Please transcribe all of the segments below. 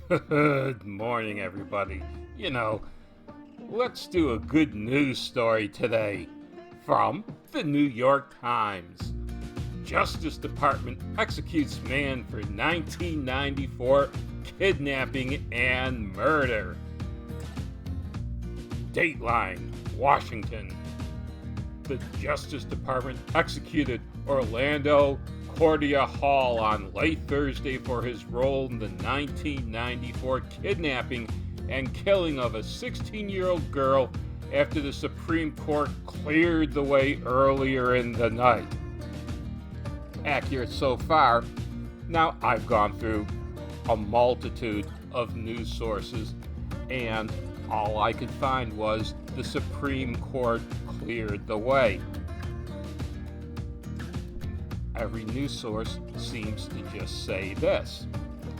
Good morning, everybody. You know, let's do a good news story today from the New York Times. Justice Department executes man for 1994 kidnapping and murder. Dateline, Washington. The Justice Department executed Orlando Cordia Hall on late Thursday for his role in the 1994 kidnapping and killing of a 16-year-old girl after the Supreme Court cleared the way earlier in the night. Accurate so far. Now, I've gone through a multitude of news sources, and all I could find was the Supreme Court cleared the way. Every news source seems to just say this.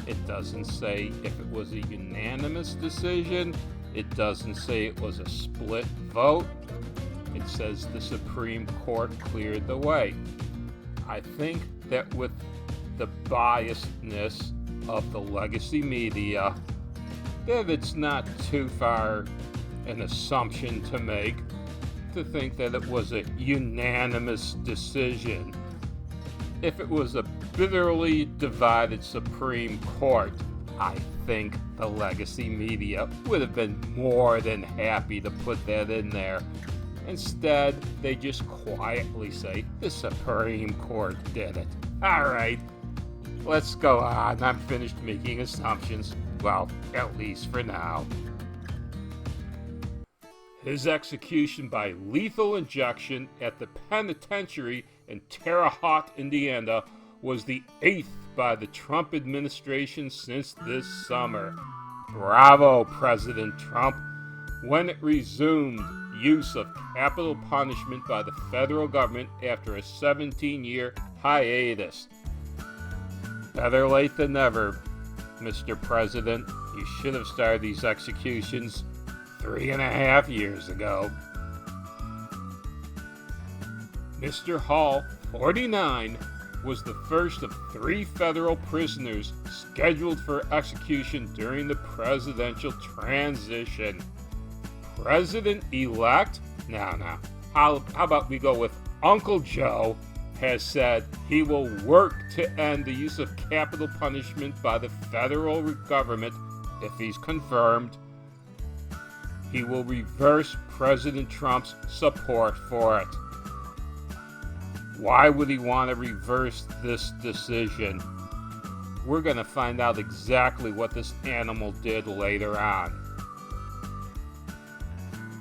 It doesn't say if it was a unanimous decision. It doesn't say it was a split vote. It says the Supreme Court cleared the way. I think that with the biasness of the legacy media, that it's not too far an assumption to make to think that it was a unanimous decision. If it was a bitterly divided Supreme Court, I think the legacy media would have been more than happy to put that in there. Instead, they just quietly say, the Supreme Court did it. All right, let's go on. I'm finished making assumptions. Well, at least for now. His execution by lethal injection at the penitentiary in Terre Haute, Indiana, was the 8th by the Trump administration since this summer. Bravo, President Trump. When it resumed use of capital punishment by the federal government after a 17-year hiatus. Better late than never, Mr. President. You should have started these executions 3.5 years ago. Mr. Hall, 49, was the first of 3 federal prisoners scheduled for execution during the presidential transition. President-elect? No. How about we go with Uncle Joe has said he will work to end the use of capital punishment by the federal government if he's confirmed. He will reverse President Trump's support for it. Why would he want to reverse this decision? We're going to find out exactly what this animal did later on.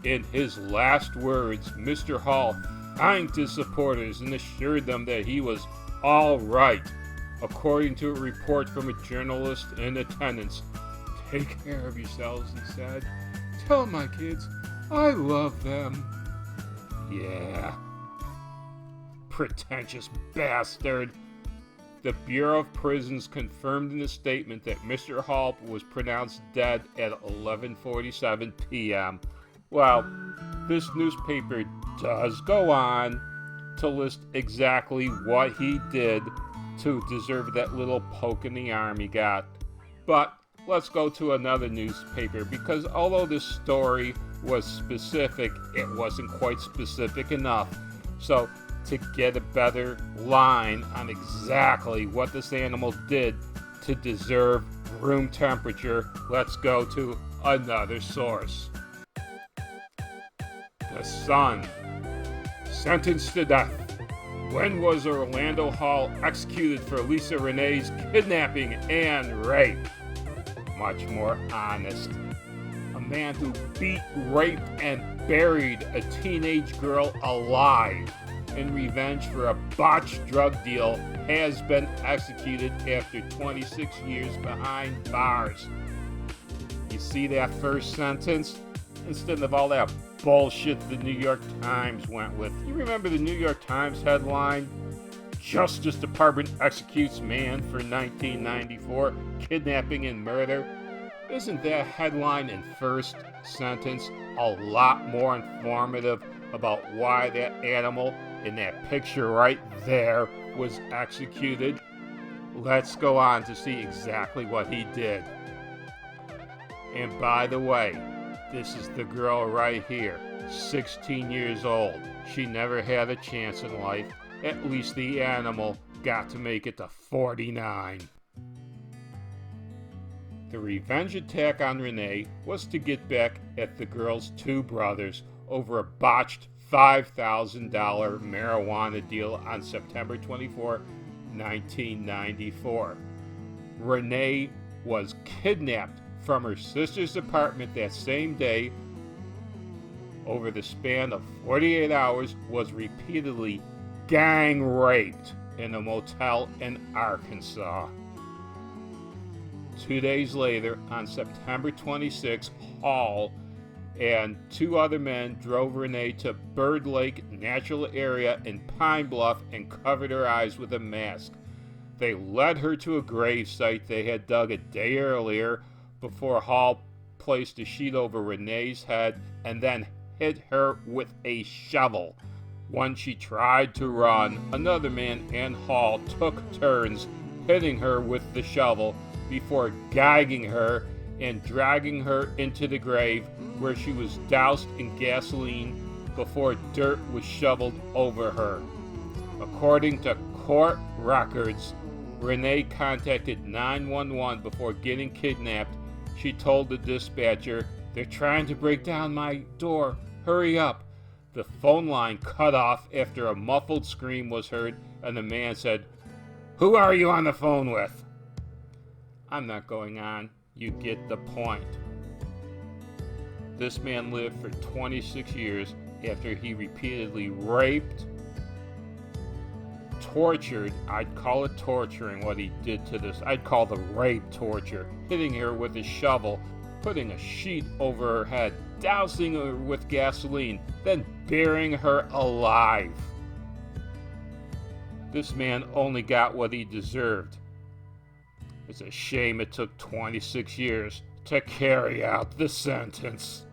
In his last words, Mr. Hall thanked his supporters and assured them that he was all right, according to a report from a journalist in attendance. Take care of yourselves, he said. Tell my kids I love them. Yeah. Pretentious bastard. The Bureau of Prisons confirmed in a statement that Mr. Hall was pronounced dead at 11:47 p.m. Well, this newspaper does go on to list exactly what he did to deserve that little poke in the arm he got. But let's go to another newspaper, because although this story was specific, it wasn't quite specific enough. So to get a better line on exactly what this animal did to deserve room temperature, let's go to another source. The Sun. Sentenced to death. When was Orlando Hall executed for Lisa Renee's kidnapping and rape? Much more honest. A man who beat, raped, and buried a teenage girl alive in revenge for a botched drug deal has been executed after 26 years behind bars. You see that first sentence? Instead of all that bullshit the New York Times went with. You remember the New York Times headline? Justice Department executes man for 1994 kidnapping and murder. Isn't that headline and first sentence a lot more informative about why that animal in that picture right there was executed? Let's go on to see exactly what he did. And by the way, this is the girl right here, 16 years old. She never had a chance in life. At least the animal got to make it to 49. The revenge attack on Renee was to get back at the girl's two brothers over a botched $5,000 marijuana deal on September 24, 1994. Renee was kidnapped from her sister's apartment that same day. Over the span of 48 hours, was repeatedly gang raped in a motel in Arkansas. 2 days later, on September 26, Hall and two other men drove Renee to Bird Lake Natural Area in Pine Bluff and covered her eyes with a mask. They led her to a grave site they had dug a day earlier before Hall placed a sheet over Renee's head and then hit her with a shovel. When she tried to run, another man and Hall took turns hitting her with the shovel before gagging her and dragging her into the grave, where she was doused in gasoline before dirt was shoveled over her. According to court records, Renee contacted 911 before getting kidnapped. She told the dispatcher, "They're trying to break down my door. Hurry up." The phone line cut off after a muffled scream was heard, and the man said, "Who are you on the phone with?" "I'm not going on. You get the point." This man lived for 26 years after he repeatedly raped, tortured, I'd call it torturing what he did to this, I'd call the rape torture, hitting her with a shovel, putting a sheet over her head, dousing her with gasoline, then burying her alive. This man only got what he deserved. It's a shame it took 26 years to carry out the sentence.